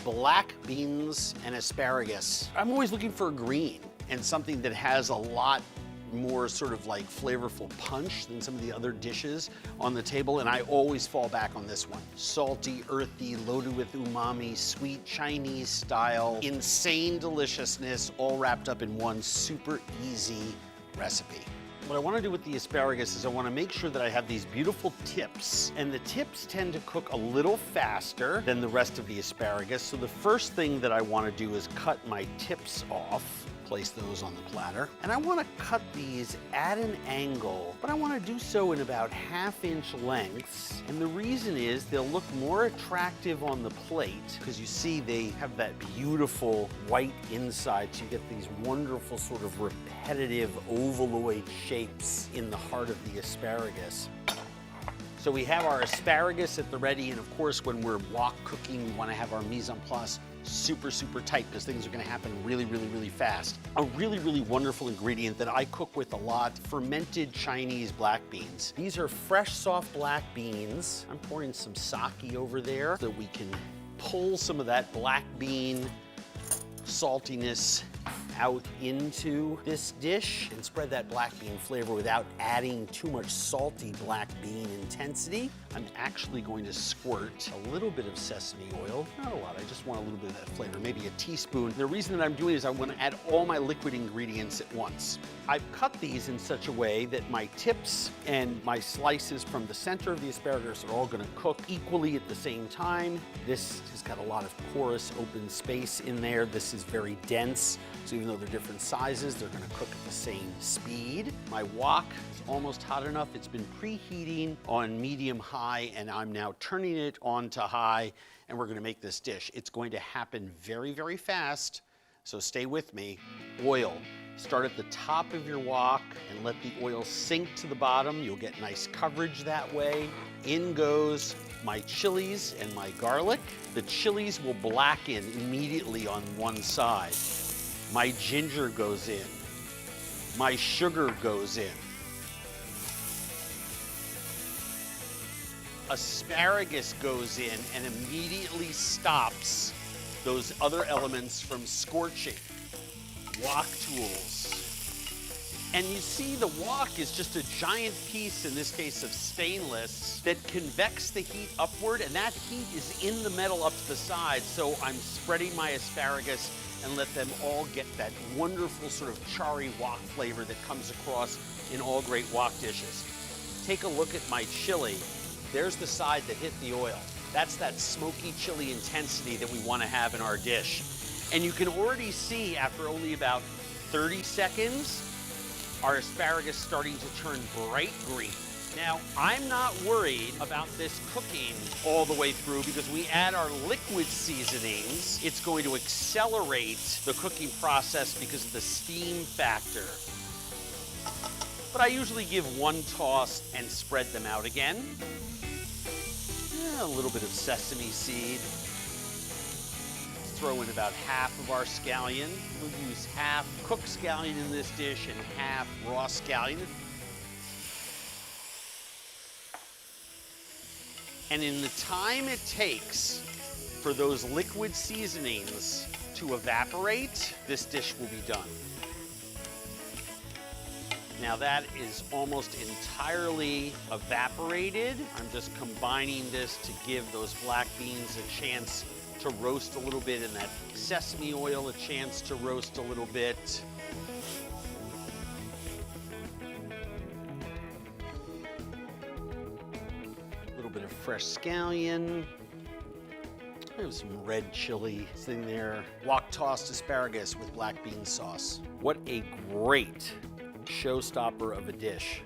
black beans and asparagus. I'm always looking for a green and something that has a lot more sort of like flavorful punch than some of the other dishes on the table, and I always fall back on this one. Salty, earthy, loaded with umami, sweet Chinese style, insane deliciousness, all wrapped up in one super easy recipe. What I want to do with the asparagus is I want to make sure that I have these beautiful tips, and the tips tend to cook a little faster than the rest of the asparagus. So the first thing that I want to do is cut my tips off. Place those on the platter. And I want to cut these at an angle, but I want to do so in about 1/2-inch lengths. And the reason is they'll look more attractive on the plate because you see they have that beautiful white inside, so you get these wonderful sort of repetitive ovaloid shapes in the heart of the asparagus. So we have our asparagus at the ready, and of course when we're wok cooking, we want to have our mise en place super, super tight because things are going to happen really, really, really fast. A really, really wonderful ingredient that I cook with a lot, fermented Chinese black beans. These are fresh, soft black beans. I'm pouring some sake over there so we can pull some of that black bean saltiness out into this dish and spread that black bean flavor without adding too much salty black bean intensity. I'm actually going to squirt a little bit of sesame oil, not a lot, I just want a little bit of that flavor, maybe a teaspoon. The reason that I'm doing it is I want to add all my liquid ingredients at once. I've cut these in such a way that my tips and my slices from the center of the asparagus are all going to cook equally at the same time. This has got a lot of porous open space in there. This is very dense, so even though they're different sizes, they're going to cook at the same speed. My wok is almost hot enough. It's been preheating on medium-high, and I'm now turning it on to high, and we're going to make this dish. It's going to happen very, very fast, so stay with me. Oil. Start at the top of your wok and let the oil sink to the bottom. You'll get nice coverage that way. In goes my chilies and my garlic. The chilies will blacken immediately on one side. My ginger goes in. My sugar goes in. Asparagus goes in and immediately stops those other elements from scorching. Wok tools. And you see the wok is just a giant piece, in this case of stainless, that convects the heat upward, and that heat is in the metal up to the side, so I'm spreading my asparagus and let them all get that wonderful sort of charry wok flavor that comes across in all great wok dishes. Take a look at my chili. There's the side that hit the oil. That's that smoky chili intensity that we want to have in our dish. And you can already see after only about 30 seconds, our asparagus starting to turn bright green. Now, I'm not worried about this cooking all the way through because we add our liquid seasonings. It's going to accelerate the cooking process because of the steam factor. But I usually give one toss and spread them out again. A little bit of sesame seed. Throw in about half of our scallion. We'll use half cooked scallion in this dish and half raw scallion. And in the time it takes for those liquid seasonings to evaporate, this dish will be done. Now that is almost entirely evaporated. I'm just combining this to give those black beans a chance to roast a little bit, and that sesame oil a chance to roast a little bit. A little bit of fresh scallion. I have some red chili sitting there. Wok tossed asparagus with black bean sauce. What a great showstopper of a dish.